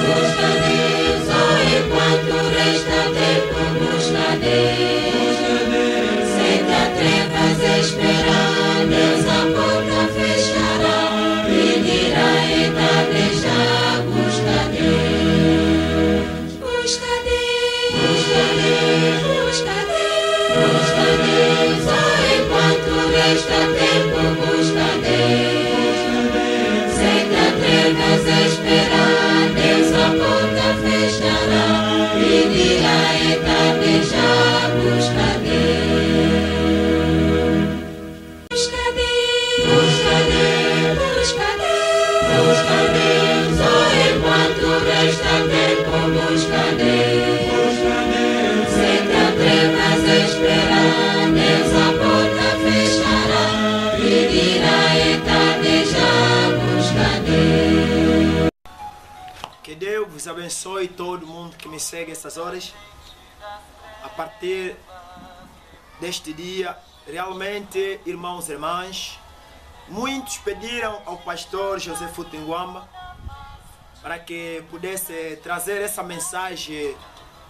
Busca Deus, oh, enquanto resta tempo, busca Deus. Sem te trevas esperar, Deus a porta fechará, pedirá e tardejar. Busca Deus, busca Deus, busca Deus, busca Deus, oh, enquanto resta tempo, busca Deus. Sem te trevas esperar, Deus a porta fechará, pedirá e tardejar. Busca Deus, busca Deus, busca Deus, busca Deus, oh, enquanto resta tempo, busca Deus. Sem te trevas esperar, Deus a porta fechará, pedirá e tardejar. Busca Deus. Que Deus vos abençoe, todo mundo que me segue essas horas. A partir deste dia, realmente, irmãos e irmãs, muitos pediram ao pastor José Futinguamba para que pudesse trazer essa mensagem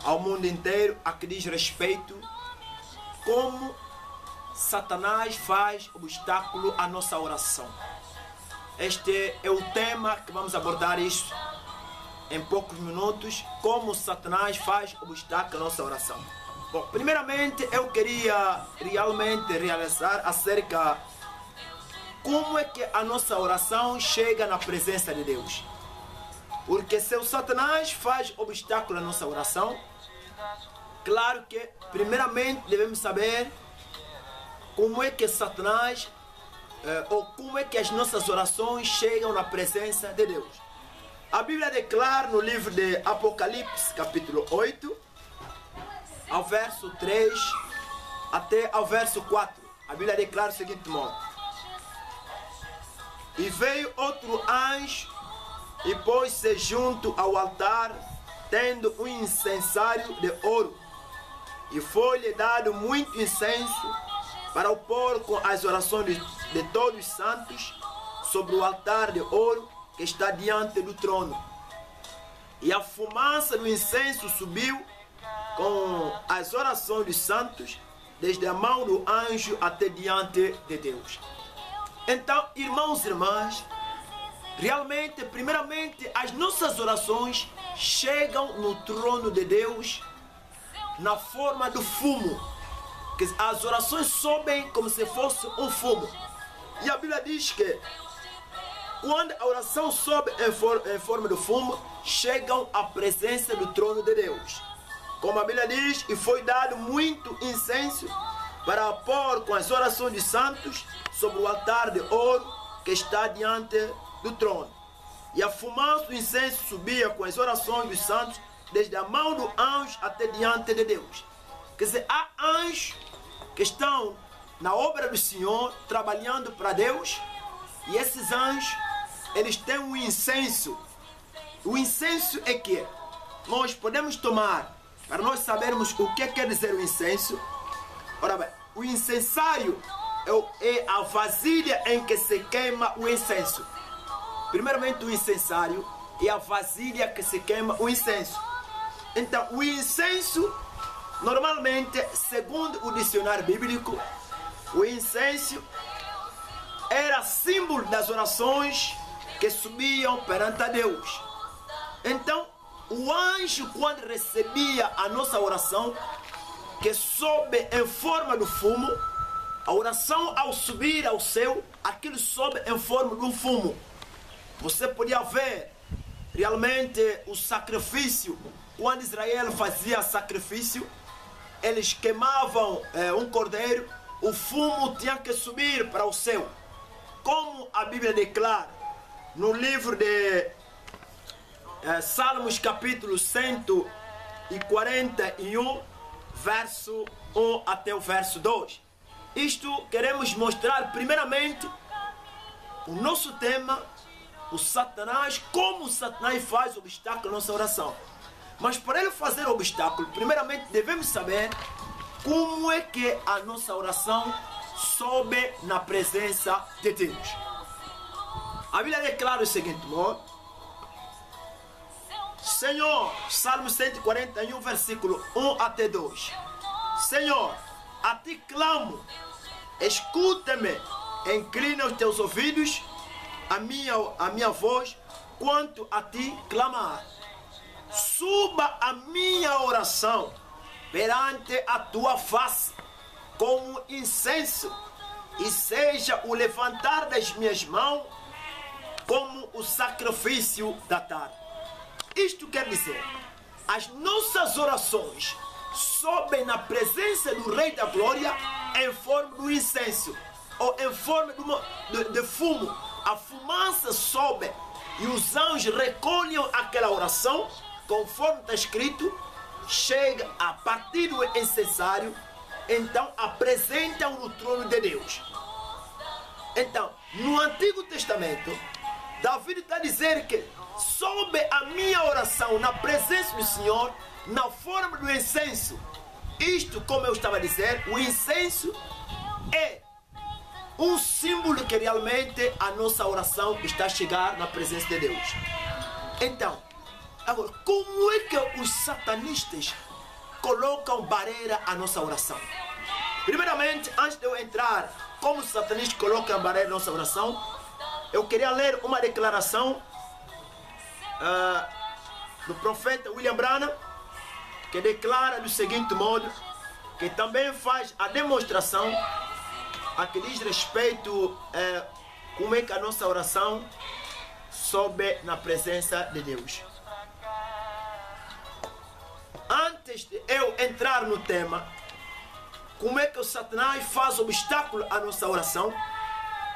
ao mundo inteiro, a que diz respeito como Satanás faz obstáculo à nossa oração. Este é o tema que vamos abordar isso em poucos minutos, como Satanás faz obstáculo à nossa oração. Bom, primeiramente eu queria realmente realizar acerca como é que a nossa oração chega na presença de Deus. Porque se o Satanás faz obstáculo à nossa oração, claro que primeiramente devemos saber como é que Satanás ou como é que as nossas orações chegam na presença de Deus. A Bíblia declara no livro de Apocalipse, capítulo 8, ao verso 3 até ao verso 4. A Bíblia declara o seguinte modo: E veio outro anjo e pôs-se junto ao altar, tendo um incensário de ouro, e foi-lhe dado muito incenso para o pôr com as orações de todos os santos sobre o altar de ouro que está diante do trono. E a fumaça do incenso subiu com as orações dos santos, desde a mão do anjo até diante de Deus. Então, irmãos e irmãs, realmente, primeiramente, as nossas orações chegam no trono de Deus na forma do fumo. Que as orações sobem como se fosse um fumo. E a Bíblia diz que quando a oração sobe em forma de fumo, chegam à presença do trono de Deus. Como a Bíblia diz, e foi dado muito incenso para pôr com as orações dos santos sobre o altar de ouro que está diante do trono. E a fumaça do incenso subia com as orações dos santos, desde a mão do anjo até diante de Deus. Quer dizer, há anjos que estão na obra do Senhor, trabalhando para Deus, e esses anjos, eles têm um incenso. O incenso é que nós podemos tomar, para nós sabermos o que quer dizer o incenso. Ora bem, o incensário é a vasilha em que se queima o incenso. Primeiramente, o incensário é a vasilha que se queima o incenso. Então, o incenso, normalmente, segundo o dicionário bíblico, o incenso era símbolo das orações que subiam perante a Deus. Então, o anjo, quando recebia a nossa oração, que sobe em forma de fumo, a oração ao subir ao céu, aquilo sobe em forma de um fumo. Você podia ver realmente o sacrifício. Quando Israel fazia sacrifício, eles queimavam um cordeiro, o fumo tinha que subir para o céu. Como a Bíblia declara no livro de Salmos capítulo 141, verso 1 até o verso 2. Isto queremos mostrar primeiramente o nosso tema, o Satanás, como o Satanás faz obstáculo à nossa oração. Mas para ele fazer obstáculo, primeiramente devemos saber como é que a nossa oração sobe na presença de Deus. A Bíblia declara o seguinte modo: Senhor, Salmo 141, versículo 1 até 2. Senhor, a ti clamo, escuta-me, inclina os teus ouvidos, a minha voz, quanto a ti clamar. Suba a minha oração perante a tua face como incenso, e seja o levantar das minhas mãos como o sacrifício da tarde. Isto quer dizer, as nossas orações sobem na presença do Rei da Glória em forma do incenso, ou em forma de fumo. A fumaça sobe e os anjos recolhem aquela oração, conforme está escrito, chega a partir do incensário, então apresentam no trono de Deus. Então, no Antigo Testamento, Davi está dizendo que sobe a minha oração na presença do Senhor, na forma do incenso. Isto, como eu estava a dizer, o incenso é um símbolo que realmente a nossa oração está a chegar na presença de Deus. Então, agora, como é que os satanistas colocam barreira à nossa oração? Primeiramente, antes de eu entrar como os satanistas colocam barreira à nossa oração, eu queria ler uma declaração do profeta William Branham, que declara do seguinte modo, que também faz a demonstração a que diz respeito como é que a nossa oração sobe na presença de Deus. Antes de eu entrar no tema, como é que o Satanás faz obstáculo à nossa oração,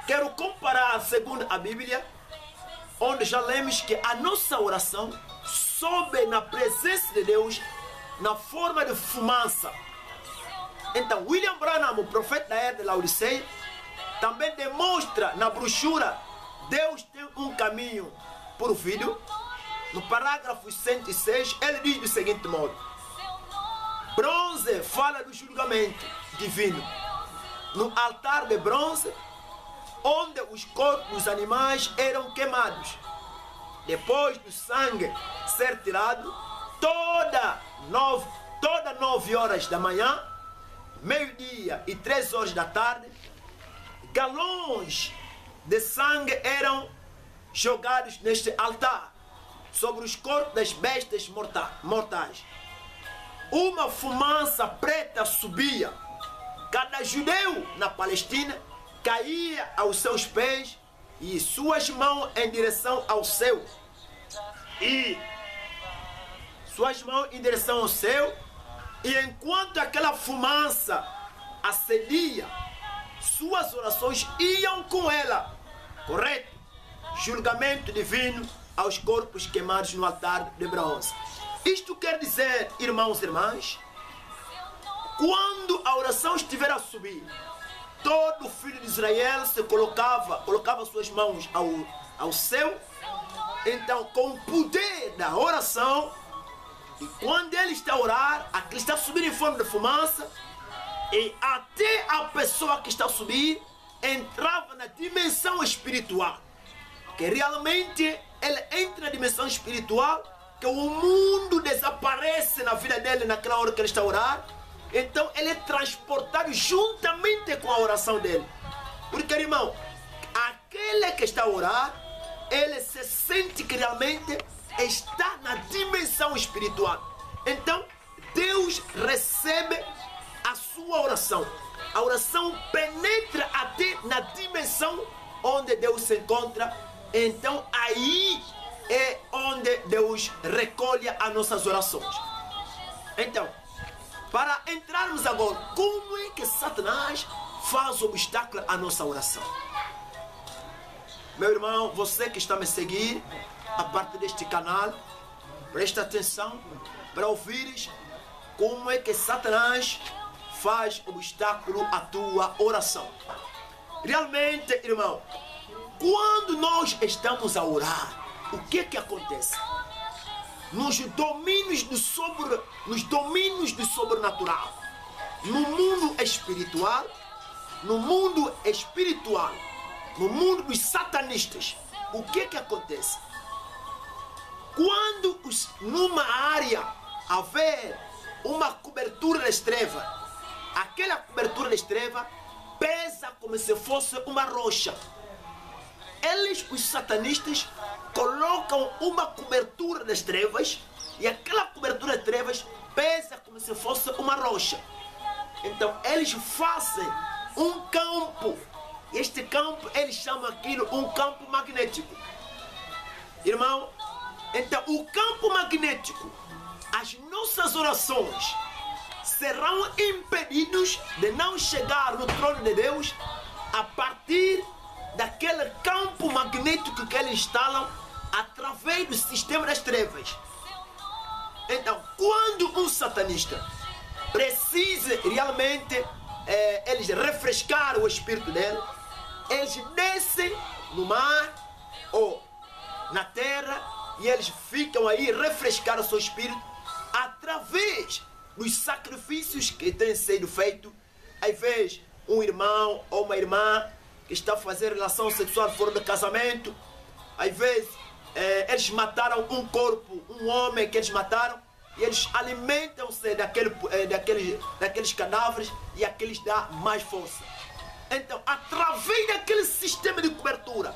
quero comparar, segundo a Bíblia, onde já lemos que a nossa oração sobe na presença de Deus na forma de fumaça. Então, William Branham, o profeta da era de Laodiceia, também demonstra na brochura Deus tem um caminho por vídeo. No parágrafo 106, ele diz do seguinte modo: bronze fala do julgamento divino. No altar de bronze, onde os corpos dos animais eram queimados, depois do sangue ser tirado, toda 9 horas da manhã, meio-dia e 3 horas da tarde, galões de sangue eram jogados neste altar sobre os corpos das bestas mortais. Uma fumaça preta subia. Cada judeu na Palestina caía aos seus pés e suas mãos em direção ao céu. E enquanto aquela fumaça ascedia, suas orações iam com ela. Correto? Julgamento divino aos corpos queimados no altar de bronze. Isto quer dizer, irmãos e irmãs, quando a oração estiver a subir, todo filho de Israel se colocava suas mãos ao céu. Então, com o poder da oração, e quando ele está a orar, aquilo está subindo em forma de fumaça, e até a pessoa que está a subir entrava na dimensão espiritual, que realmente ele entra na dimensão espiritual, que o mundo desaparece na vida dele naquela hora que ele está a orar. Então ele é transportado juntamente com a oração dele. Porque, irmão, aquele que está a orar, ele se sente que realmente está na dimensão espiritual. Então Deus recebe a sua oração. A oração penetra até na dimensão onde Deus se encontra. Então aí é onde Deus recolhe as nossas orações. Então, para entrarmos agora, como é que Satanás faz obstáculo à nossa oração? Meu irmão, você que está a me seguir a partir deste canal, presta atenção para ouvires como é que Satanás faz obstáculo à tua oração. Realmente, irmão, quando nós estamos a orar, o que que acontece? Nos domínios do sobrenatural, no mundo espiritual, no mundo dos satanistas, o que que acontece? quando numa área haver uma cobertura das trevas, aquela cobertura das trevas pesa como se fosse uma rocha. Eles, os satanistas, colocam uma cobertura das trevas e aquela cobertura das trevas pesa como se fosse uma rocha. Então eles fazem um campo. Este campo eles chamam aquilo um campo magnético. Irmão, então o campo magnético, as nossas orações serão impedidos de não chegar no trono de Deus a partir daquele campo magnético que eles instalam através do sistema das trevas. Então, quando um satanista precisa realmente eles refrescar o espírito dele, eles descem no mar ou na terra e eles ficam aí refrescar o seu espírito através dos sacrifícios que têm sido feitos. Às vezes um irmão ou uma irmã que está a fazer relação sexual fora do casamento, às vezes eles mataram um corpo, um homem que eles mataram, e eles alimentam-se daqueles cadáveres e aqueles dá mais força. Então, através daquele sistema de cobertura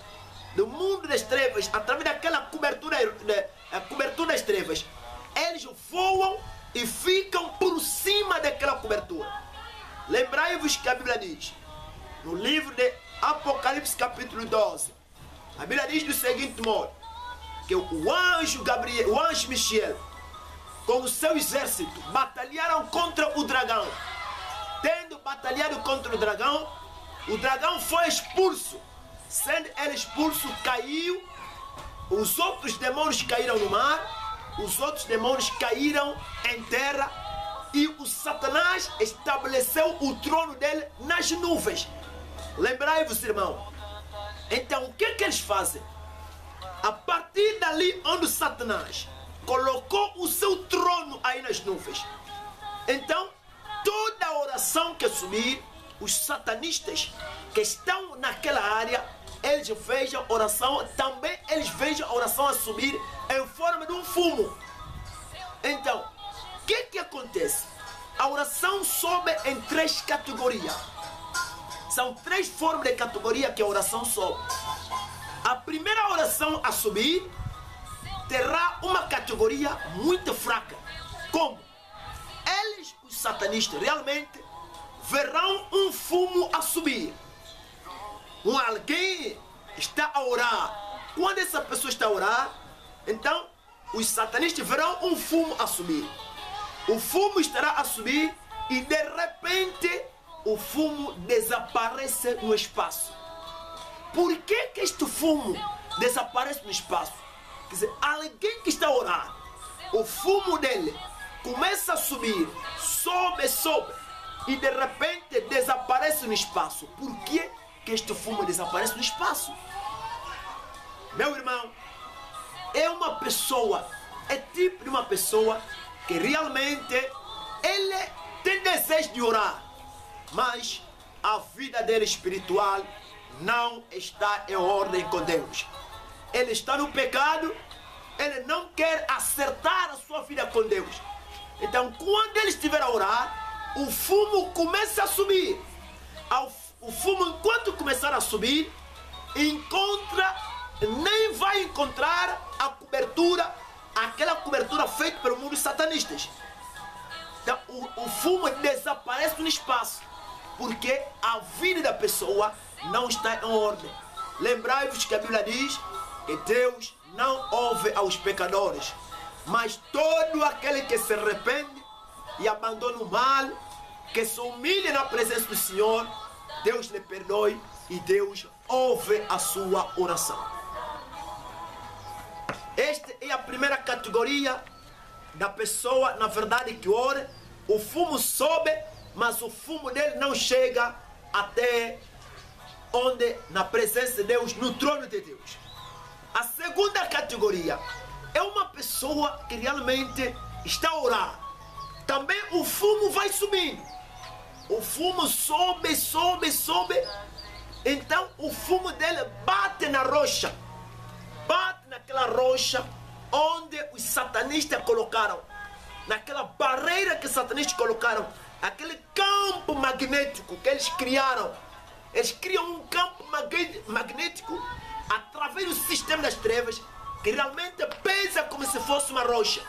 do mundo das trevas, através daquela cobertura das trevas, eles voam e ficam por cima daquela cobertura. Lembrai-vos que a Bíblia diz, no livro de Apocalipse capítulo 12, a Bíblia diz do seguinte modo, que o anjo Gabriel, o anjo Michael, com o seu exército, batalharam contra o dragão. Tendo batalhado contra o dragão foi expulso. Sendo ele expulso, caiu. Os outros demônios caíram no mar. Os outros demônios caíram em terra. E o Satanás estabeleceu o trono dele nas nuvens. Lembrai-vos, irmão. Então, o que é que eles fazem? A partir dali onde o Satanás colocou o seu trono aí nas nuvens, então toda a oração que subir, os satanistas que estão naquela área, eles vejam a oração, também eles vejam a oração a subir em forma de um fumo. Então, o que acontece? A oração sobe em 3 categorias. São 3 formas de categoria que a oração sobe. A primeira oração a subir terá uma categoria muito fraca. Como? Eles, os satanistas, realmente verão um fumo a subir. Alguém está a orar. Quando essa pessoa está a orar, então os satanistas verão um fumo a subir. O fumo estará a subir e de repente o fumo desaparece no espaço. Por que este fumo desaparece no espaço? Quer dizer, alguém que está a orar, o fumo dele começa a subir, sobe, e de repente desaparece no espaço. Por que este fumo desaparece no espaço? Meu irmão, é uma pessoa, é tipo de uma pessoa que realmente ele tem desejo de orar, mas a vida dele espiritual não está em ordem com Deus. Ele está no pecado, ele não quer acertar a sua vida com Deus. Então, quando ele estiver a orar, o fumo começa a subir. O fumo, enquanto começar a subir, nem vai encontrar a cobertura, aquela cobertura feita pelo mundo dos satanistas. Então, o fumo desaparece no espaço, porque a vida da pessoa não está em ordem. Lembrai-vos que a Bíblia diz que Deus não ouve aos pecadores, mas todo aquele que se arrepende e abandona o mal, que se humilha na presença do Senhor, Deus lhe perdoe e Deus ouve a sua oração. Esta é a primeira categoria da pessoa, na verdade, que ora. O fumo sobe, mas o fumo dele não chega até onde, na presença de Deus, no trono de Deus. A segunda categoria é uma pessoa que realmente está a orar. Também o fumo vai subindo. O fumo sobe. Então o fumo dele bate na rocha. Bate naquela rocha onde os satanistas colocaram, naquela barreira que os satanistas colocaram, aquele campo magnético que eles criaram. Eles criam um campo magnético através do sistema das trevas que realmente pesa como se fosse uma rocha.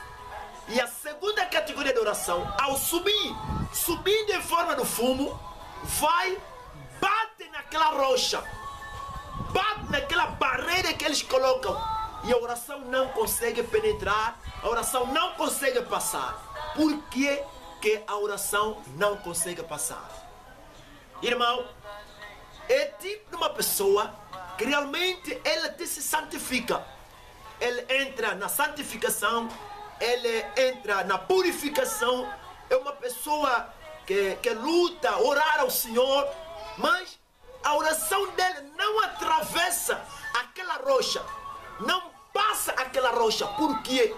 E a segunda categoria de oração, ao subindo em forma de fumo, bate naquela rocha, bate naquela barreira que eles colocam, e a oração não consegue penetrar, a oração não consegue passar. Por que a oração não consegue passar? Irmão, é tipo de uma pessoa que realmente ela se santifica. Ele entra na santificação, ele entra na purificação. É uma pessoa que luta, orar ao Senhor, mas a oração dele não atravessa aquela rocha, não passa aquela rocha. Por quê?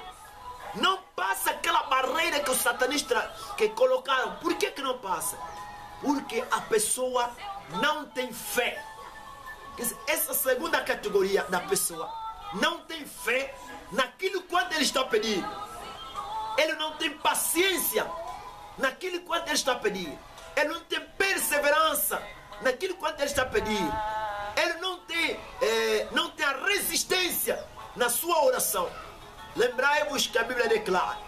Não passa aquela barreira que os satanistas que colocaram. Por que não passa? Porque a pessoa não tem fé. Essa segunda categoria da pessoa não tem fé naquilo quanto ele está pedindo. Ele não tem paciência naquilo quanto ele está pedindo. Ele não tem perseverança naquilo quanto ele está pedindo. Ele não tem a resistência na sua oração. Lembrai-vos que a Bíblia declara: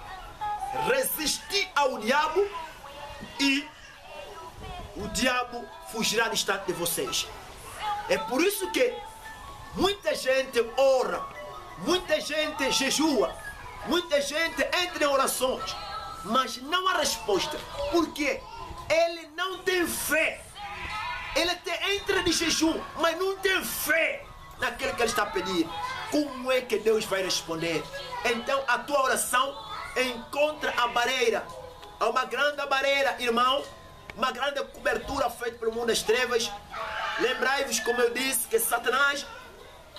resistir ao diabo e o diabo fugirá distante de vocês. É por isso que muita gente ora, muita gente jejua, muita gente entra em orações, mas não há resposta. Porque ele não tem fé. Ele entra de jejum, mas não tem fé naquilo que ele está pedindo. Como é que Deus vai responder? Então a tua oração encontra a barreira. Há uma grande barreira, irmão, uma grande cobertura feita pelo mundo das trevas. Lembrai-vos, como eu disse, que Satanás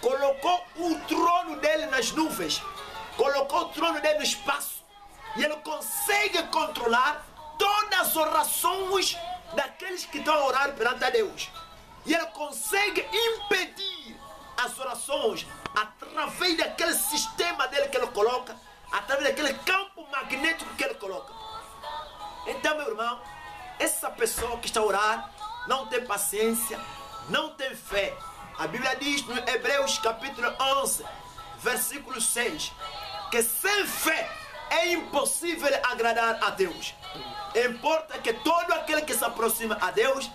colocou o trono dele nas nuvens, colocou o trono dele no espaço, e ele consegue controlar todas as orações daqueles que estão a orar perante a Deus. E ele consegue impedir as orações através daquele sistema dele que ele coloca, através daquele campo magnético que ele coloca. Então, meu irmão, essa pessoa que está a orar não tem paciência, não tem fé. A Bíblia diz no Hebreus capítulo 11, versículo 6, que sem fé é impossível agradar a Deus. Importa que todo aquele que se aproxima a Deus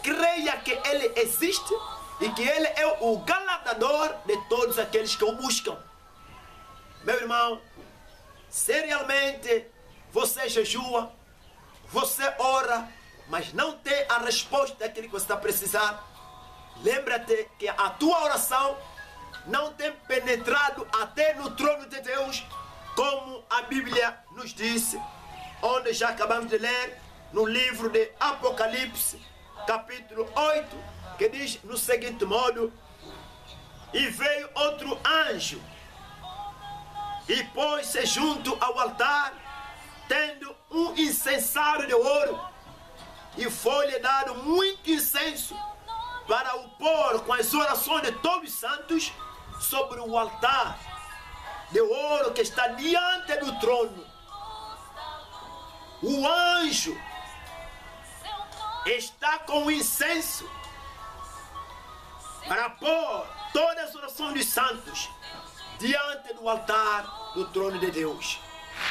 creia que Ele existe e que Ele é o galardador de todos aqueles que o buscam. Meu irmão, se realmente você jejua, você ora, mas não tem a resposta daquilo que você está precisando, lembra-te que a tua oração não tem penetrado até no trono de Deus, como a Bíblia nos disse, onde já acabamos de ler no livro de Apocalipse, capítulo 8, que diz no seguinte modo: e veio outro anjo e pôs-se junto ao altar, tendo um incensário de ouro, e foi-lhe dado muito incenso para o pôr com as orações de todos os santos sobre o altar de ouro que está diante do trono. O anjo está com o incenso para pôr todas as orações dos santos diante do altar do trono de Deus.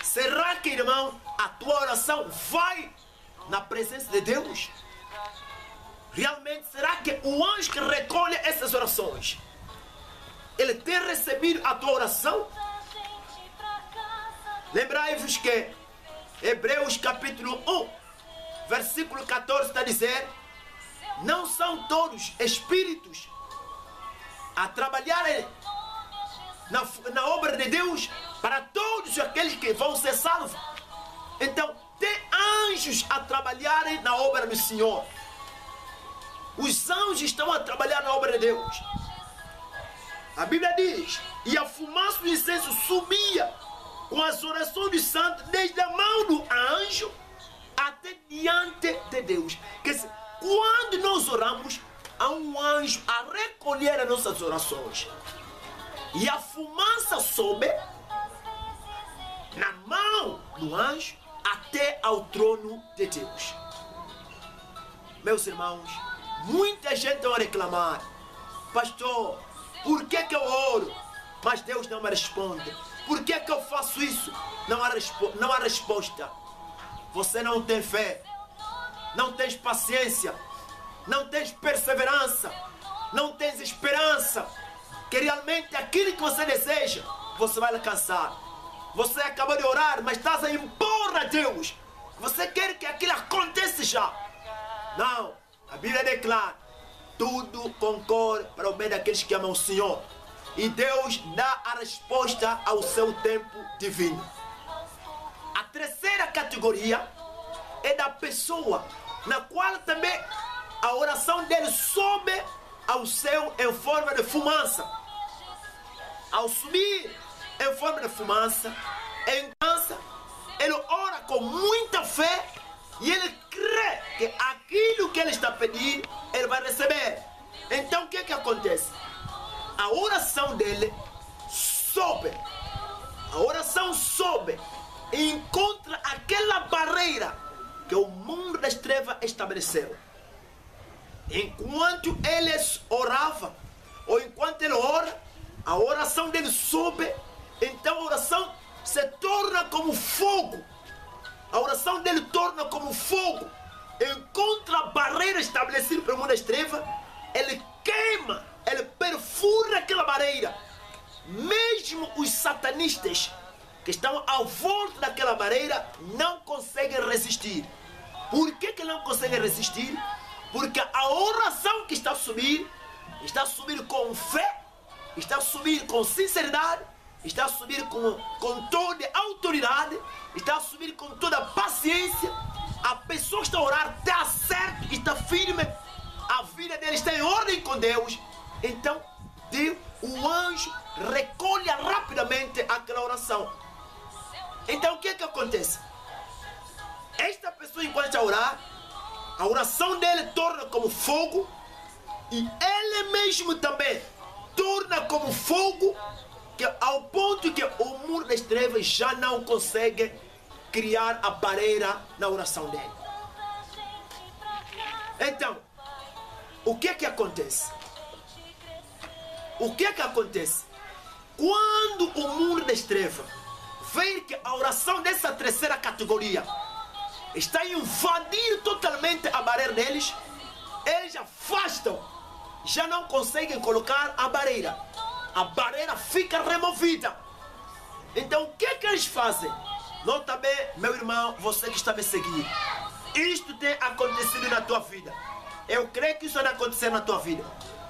Será que, irmão, a tua oração vai na presença de Deus? Realmente, será que o anjo que recolhe essas orações, ele tem recebido a tua oração? Lembrai-vos que Hebreus capítulo 1, versículo 14 está a dizer: não são todos espíritos a trabalharem na obra de Deus para todos aqueles que vão ser salvos. Então, tem anjos a trabalharem na obra do Senhor. Os anjos estão a trabalhar na obra de Deus. A Bíblia diz: e a fumaça do incenso subia com as orações dos santos, desde a mão do anjo até diante de Deus. Quer dizer, quando nós oramos, há um anjo a recolher as nossas orações. E a fumaça sobe do anjo até ao trono de Deus. Meus irmãos, muita gente vai reclamar: pastor, por que eu oro, mas Deus não me responde? Por que eu faço isso? Não há resposta. Você não tem fé, não tens paciência, não tens perseverança, não tens esperança que realmente aquilo que você deseja, você vai alcançar. Você acabou de orar, mas estás a impor a Deus. Você quer que aquilo aconteça já. Não, a Bíblia declara: tudo concorre para o bem daqueles que amam o Senhor. E Deus dá a resposta ao seu tempo divino. A terceira categoria é da pessoa, na qual também a oração dele sobe ao céu em forma de fumaça. Ao subir em forma de fumaça, em dança, ele ora com muita fé e ele crê que aquilo que ele está pedindo, ele vai receber. Então o que acontece? A oração dele sobe. A oração sobe e encontra aquela barreira que o mundo das trevas estabeleceu. Enquanto ele orava, ou enquanto ele ora, a oração dele sobe. Então a oração se torna como fogo. A oração dele torna como fogo. Encontra a barreira estabelecida pelo mundo das trevas. Ele queima, ele perfura aquela barreira. Mesmo os satanistas que estão à volta daquela barreira não conseguem resistir. Por que não conseguem resistir? Porque a oração que está a subir com fé, está a subir com sinceridade, está a subir com toda autoridade, está a subir com toda paciência. A pessoa que está a orar está certo, está firme, a vida dele está em ordem com Deus. Então o anjo recolhe rapidamente aquela oração. Então o que acontece? Esta pessoa, enquanto está a orar, a oração dele torna como fogo, e ele mesmo também torna como fogo, que ao ponto que o muro das trevas já não consegue criar a barreira na oração dele. Então, o que acontece? O que acontece? Quando o muro das trevas vê que a oração dessa terceira categoria está a invadir totalmente a barreira deles, eles afastam, já não conseguem colocar a barreira. A barreira fica removida. Então o que eles fazem? Nota bem, meu irmão, você que está me seguindo, isto tem acontecido na tua vida. Eu creio que isso vai acontecer na tua vida.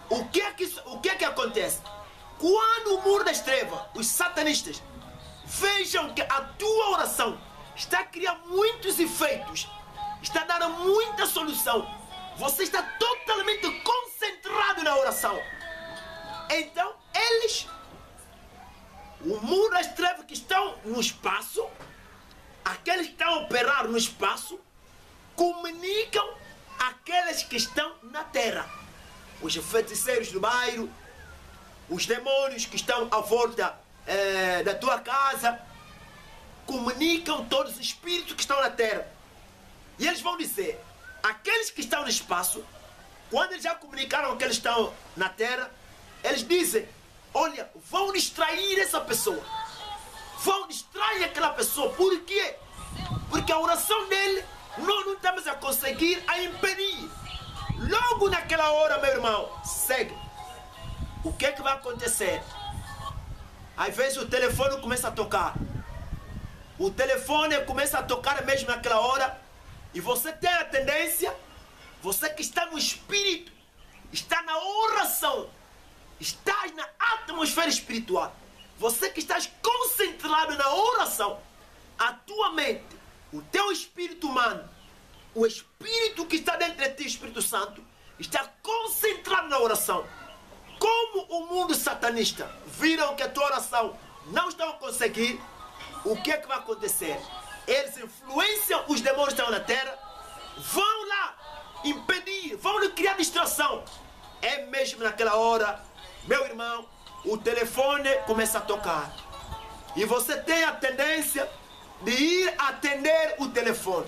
O que acontece? Quando o muro das trevas, os satanistas, vejam que a tua oração está a criar muitos efeitos, está a dar muita solução, você está totalmente concentrado na oração. Então eles, o muro das trevas que estão no espaço, aqueles que estão a operar no espaço, comunicam aqueles que estão na terra. Os feiticeiros do bairro, os demônios que estão à volta da tua casa, comunicam todos os espíritos que estão na terra. E eles vão dizer: aqueles que estão no espaço, quando eles já comunicaram aqueles que estão na terra, eles dizem: olha, vão distrair essa pessoa, vão distrair aquela pessoa. Por quê? Porque a oração dele nós não estamos a conseguir a impedir. Logo naquela hora, meu irmão, segue. O que vai acontecer? Às vezes o telefone começa a tocar. O telefone começa a tocar mesmo naquela hora. E você tem a tendência, você que está no espírito, está na oração, está na atmosfera espiritual, você que está concentrado na oração, a tua mente, o teu espírito humano, o espírito que está dentro de ti, o Espírito Santo, está concentrado na oração. Como o mundo satanista viram que a tua oração não estão a conseguir, o que vai acontecer? Eles influenciam os demônios que estão na terra, vão lá impedir, vão lhe criar distração. É mesmo naquela hora, meu irmão, o telefone começa a tocar. E você tem a tendência de ir atender o telefone.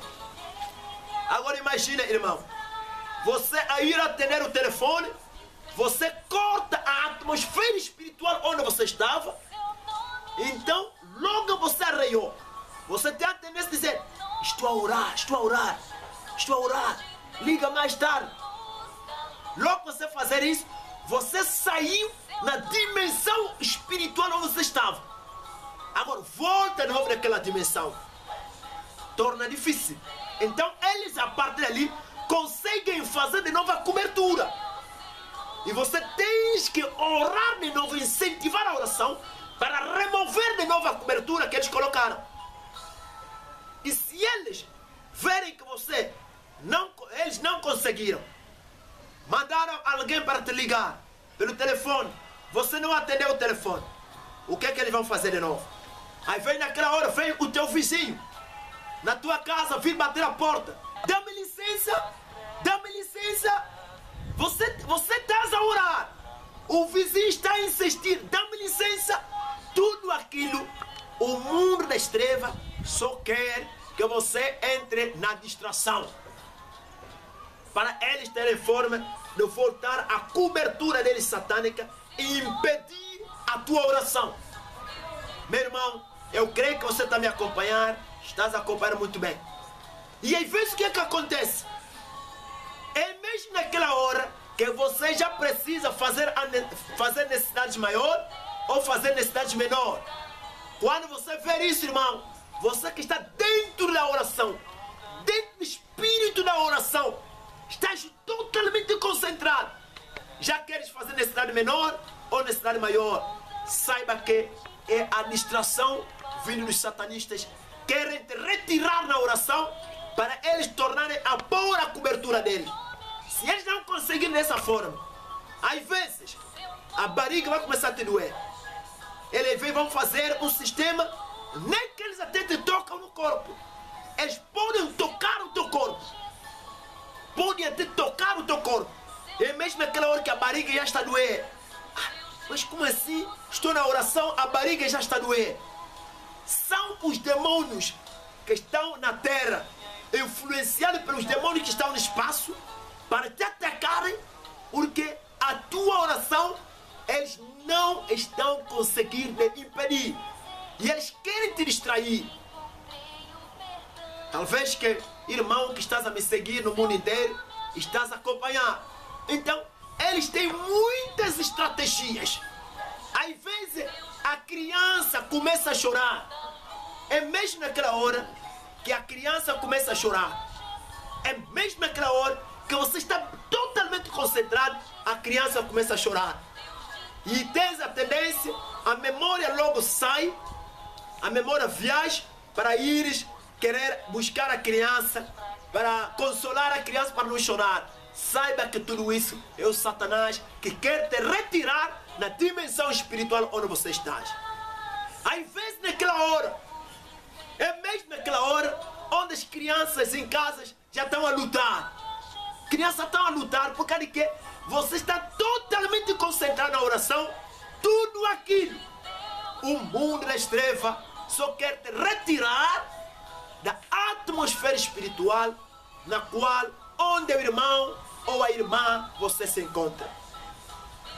Agora imagina, irmão, você a ir atender o telefone, você corta a atmosfera espiritual onde você estava, então logo você arreiou. Você tem a tendência de dizer, estou a orar, estou a orar, estou a orar, liga mais tarde. Logo você fazer isso, você saiu na dimensão espiritual onde você estava. Agora volta de novo naquela dimensão. Torna difícil. Então eles a partir dali conseguem fazer de novo a cobertura. E você tem que orar de novo, incentivar a oração para remover de novo a cobertura que eles colocaram. E se eles verem que eles não conseguiram, mandaram alguém para te ligar pelo telefone, você não atendeu o telefone, o que é que eles vão fazer de novo? Aí vem naquela hora, vem o teu vizinho na tua casa, vir bater a porta. Dá-me licença, dá-me licença. Você está a orar, o vizinho está a insistir, dá-me licença. Tudo aquilo, o mundo das trevas só quer que você entre na distração, para eles terem forma de voltar à cobertura deles satânica e impedir a tua oração. Meu irmão, eu creio que você está me acompanhando, estás a acompanhar muito bem. E às vezes o que é que acontece? É mesmo naquela hora que você já precisa fazer necessidades maiores ou fazer necessidades menores. Quando você ver isso, irmão, você que está dentro da oração, dentro do espírito da oração, estás totalmente concentrado. Já queres fazer necessidade menor ou necessidade maior? Saiba que é a distração vindo dos satanistas. Querem te retirar na oração para eles tornarem a pôr a cobertura deles. Se eles não conseguirem dessa forma, às vezes a barriga vai começar a te doer. Eles vão fazer um sistema, nem que eles até te tocam no corpo. Eles podem tocar o teu corpo. Podem até tocar o teu corpo. E mesmo naquela hora que a barriga já está a doer. Mas como assim? Estou na oração, a barriga já está a doer. São os demônios que estão na terra, influenciados pelos demônios que estão no espaço, para te atacarem, porque a tua oração eles não estão conseguindo impedir. E eles querem te distrair. Talvez que, irmão, que estás a me seguir no mundo inteiro, estás a acompanhar. Então, eles têm muitas estratégias. Às vezes, a criança começa a chorar. É mesmo naquela hora que a criança começa a chorar. É mesmo naquela hora que você está totalmente concentrado, a criança começa a chorar. E tens a tendência, a memória logo sai, a memória viaja para ires querer buscar a criança, para consolar a criança para não chorar. Saiba que tudo isso é o Satanás que quer te retirar na dimensão espiritual onde você está. Às vezes naquela hora, é mesmo naquela hora onde as crianças em casas já estão a lutar. Crianças estão a lutar por causa de que você está totalmente concentrado na oração. Tudo aquilo, o mundo das trevas só quer te retirar da atmosfera espiritual na qual, onde o irmão ou a irmã você se encontra.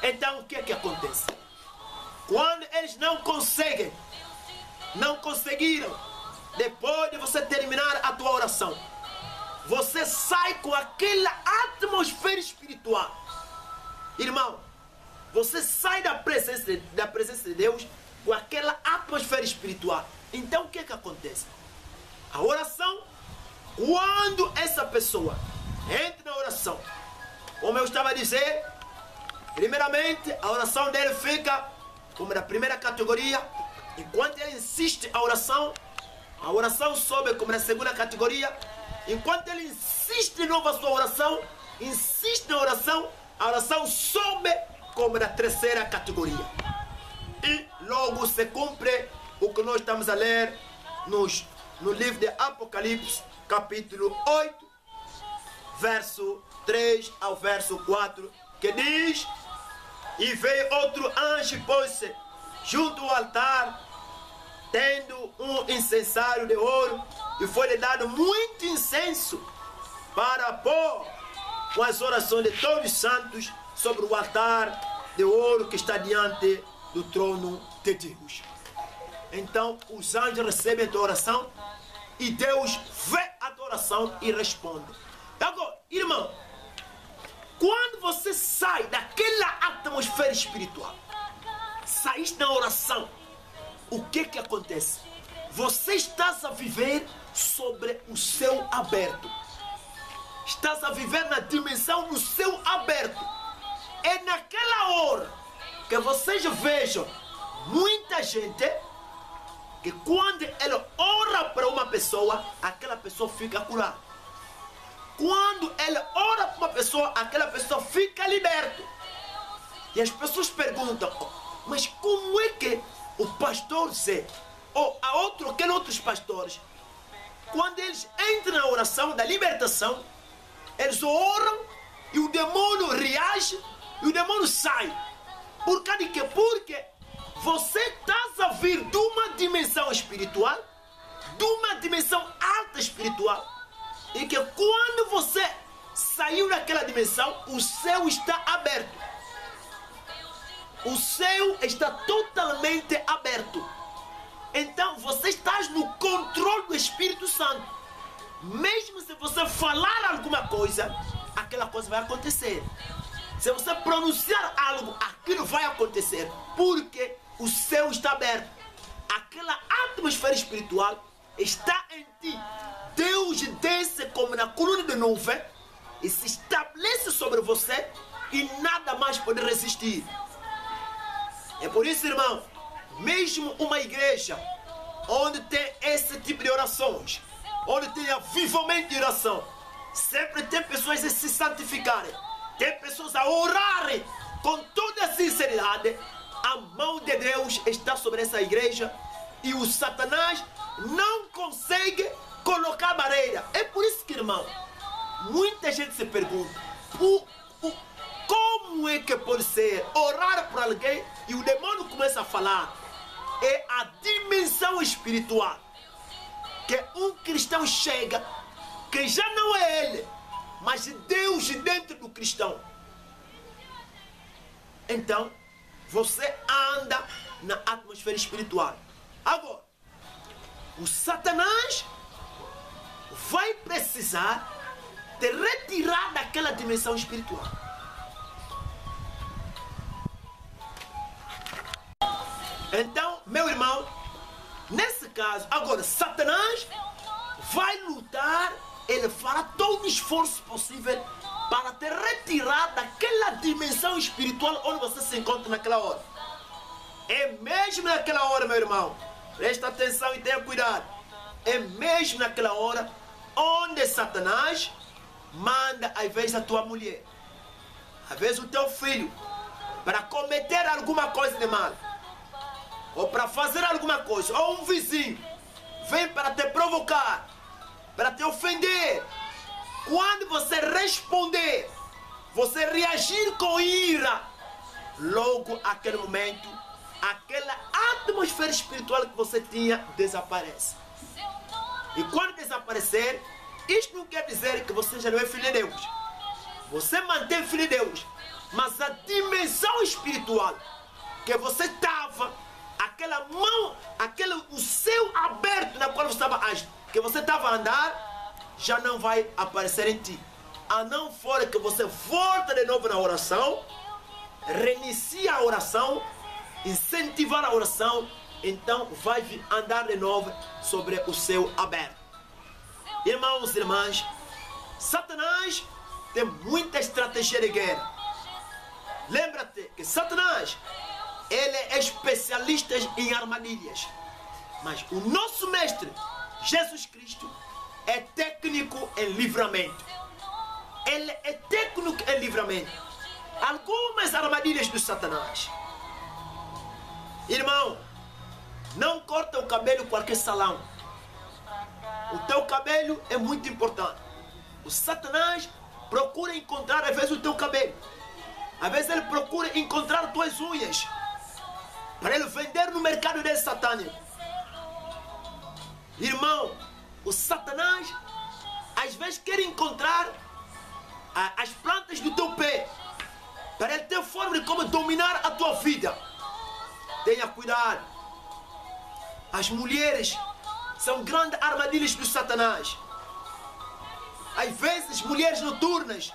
Então o que é que acontece? Quando eles não conseguiram, depois de você terminar a tua oração, você sai com aquela atmosfera espiritual. Irmão, você sai da presença de Deus com aquela atmosfera espiritual. Então o que é que acontece? A oração, quando essa pessoa entra na oração, como eu estava a dizer, primeiramente a oração dele fica como na primeira categoria. Enquanto ele insiste a oração sobe como na segunda categoria. Enquanto ele insiste de novo a sua oração, insiste na oração, a oração sobe como na terceira categoria. E logo se cumpre o que nós estamos a ler no livro de Apocalipse, capítulo 8, verso 3 ao verso 4, que diz: e veio outro anjo e pôs-se junto ao altar, tendo um incensário de ouro, e foi-lhe dado muito incenso para pôr com as orações de todos os santos sobre o altar de ouro que está diante do trono de Deus. Então os anjos recebem a tua oração e Deus vê a tua oração e responde. Agora, irmão, quando você sai daquela atmosfera espiritual, saíste na oração, o que acontece? Você estás a viver sobre o céu aberto. Estás a viver na dimensão do céu aberto. É naquela hora que vocês vejam muita gente que quando ele ora para uma pessoa, aquela pessoa fica curada. Quando ele ora para uma pessoa, aquela pessoa fica liberta. E as pessoas perguntam, mas como é que o pastor Zé, ou aqueles outros pastores, quando eles entram na oração da libertação, eles oram e o demônio reage e o demônio sai. Por causa de quê? Porque você está a vir de uma dimensão espiritual, de uma dimensão alta espiritual, e que quando você saiu daquela dimensão, o céu está aberto. O céu está totalmente aberto. Então você está no controle do Espírito Santo. Mesmo se você falar alguma coisa, aquela coisa vai acontecer. Se você pronunciar algo, aquilo vai acontecer. Porque o céu está aberto. Aquela atmosfera espiritual está em ti. Deus desce como na coluna de nuvem e se estabelece sobre você e nada mais pode resistir. É por isso, irmão, mesmo uma igreja onde tem esse tipo de orações, onde tem avivamento de oração, sempre tem pessoas a se santificarem, tem pessoas a orarem com toda a sinceridade. A mão de Deus está sobre essa igreja e o Satanás não consegue colocar barreira. É por isso que, irmão, muita gente se pergunta como é que pode ser orar por alguém e o demônio começa a falar. É a dimensão espiritual que um cristão chega, que já não é ele, mas Deus dentro do cristão. Então você anda na atmosfera espiritual. Agora, o Satanás vai precisar te retirar daquela dimensão espiritual. Então, meu irmão, nesse caso, agora, Satanás vai lutar, ele fará todo o esforço possível para te retirar daquela dimensão espiritual onde você se encontra naquela hora. É mesmo naquela hora, meu irmão, presta atenção e tenha cuidado. É mesmo naquela hora onde Satanás manda, às vezes, a tua mulher, às vezes o teu filho, para cometer alguma coisa de mal, ou para fazer alguma coisa, ou um vizinho vem para te provocar, para te ofender. Quando você responder, você reagir com ira, logo aquele momento, aquela atmosfera espiritual que você tinha desaparece. E quando desaparecer, isto não quer dizer que você já não é filho de Deus. Você mantém filho de Deus, mas a dimensão espiritual que você estava, aquela mão, o céu aberto na qual você estava, que você estava a andar, já não vai aparecer em ti. A não for que você volta de novo na oração, reinicia a oração, incentivar a oração, então vai andar de novo sobre o céu aberto. Irmãos e irmãs, Satanás tem muita estratégia de guerra. Lembra-te que Satanás, ele é especialista em armadilhas. Mas o nosso mestre, Jesus Cristo, é técnico em livramento. Ele é técnico em livramento. Algumas armadilhas do Satanás. Irmão, não corta o cabelo em qualquer salão. O teu cabelo é muito importante. O Satanás procura encontrar, às vezes, o teu cabelo. Às vezes ele procura encontrar tuas unhas, para ele vender no mercado dele satânico. Irmão, o Satanás às vezes quer encontrar as plantas do teu pé para ele ter forma de como dominar a tua vida. Tenha cuidado. As mulheres são grandes armadilhas do Satanás. Às vezes, mulheres noturnas,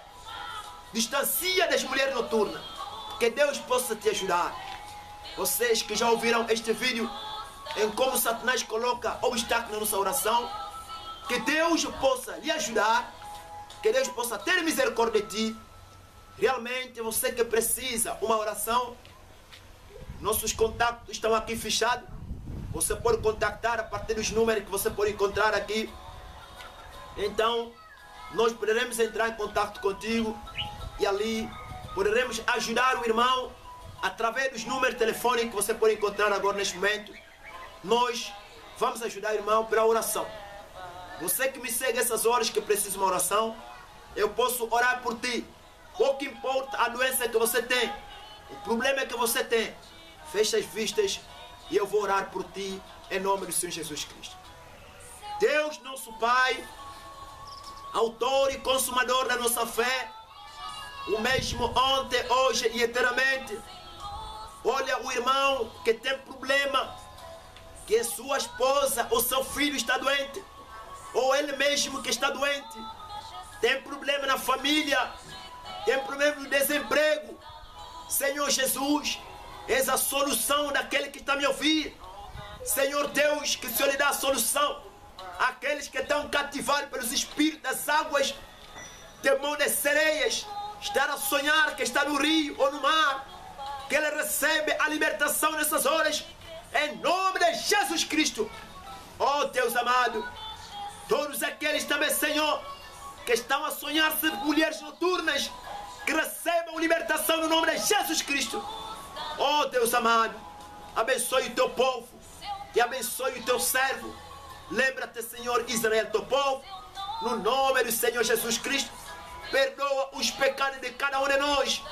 distancia das mulheres noturnas. Que Deus possa te ajudar. Vocês que já ouviram este vídeo em como Satanás coloca obstáculos na nossa oração, que Deus possa lhe ajudar, que Deus possa ter misericórdia de ti. Realmente, você que precisa uma oração, nossos contatos estão aqui fechados. Você pode contactar a partir dos números que você pode encontrar aqui. Então, nós poderemos entrar em contato contigo e ali poderemos ajudar o irmão através dos números telefônicos que você pode encontrar agora neste momento. Nós vamos ajudar o irmão pela oração. Você que me segue essas horas que precisa de uma oração, eu posso orar por ti. Pouco importa a doença que você tem, o problema que você tem, fecha as vistas e eu vou orar por ti em nome do Senhor Jesus Cristo. Deus nosso Pai, autor e consumador da nossa fé, o mesmo ontem, hoje e eternamente. Olha o irmão que tem problema, que sua esposa ou seu filho está doente, ou ele mesmo que está doente, tem problema na família, tem problema no desemprego. Senhor Jesus, és a solução daquele que está me ouvindo. Senhor Deus, que o Senhor lhe dá a solução àqueles que estão cativados pelos espíritos das águas, demônios das sereias, estar a sonhar que está no rio ou no mar, que ele recebe a libertação nessas horas, em nome de Jesus Cristo. Oh Deus amado, todos aqueles também, Senhor, que estão a sonhar ser mulheres noturnas, que recebam libertação no nome de Jesus Cristo. Oh Deus amado, abençoe o teu povo e abençoe o teu servo. Lembra-te, Senhor Israel, teu povo, no nome do Senhor Jesus Cristo. Perdoa os pecados de cada um de nós.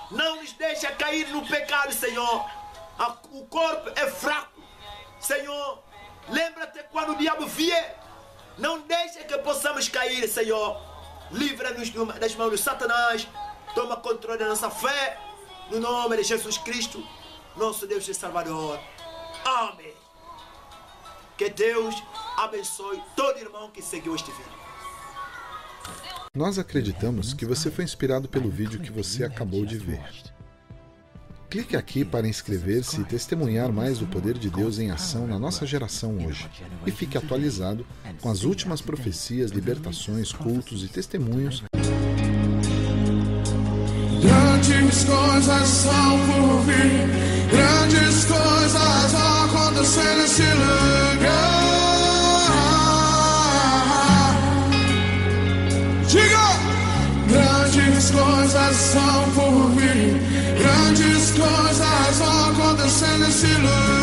Não nos deixa cair no pecado, Senhor. O corpo é fraco, Senhor. Lembra-te quando o diabo vier. Não deixa que possamos cair, Senhor. Livra-nos das mãos de Satanás. Toma controle da nossa fé. No nome de Jesus Cristo, nosso Deus e Salvador. Amém. Que Deus abençoe todo irmão que seguiu este vídeo. Nós acreditamos que você foi inspirado pelo vídeo que você acabou de ver. Clique aqui para inscrever-se e testemunhar mais do poder de Deus em ação na nossa geração hoje. E fique atualizado com as últimas profecias, libertações, cultos e testemunhos. Grandes coisas são por vir, grandes coisas vão acontecer nesse lugar. Diga! Grandes coisas são por vir, grandes coisas vão acontecer nesse lugar.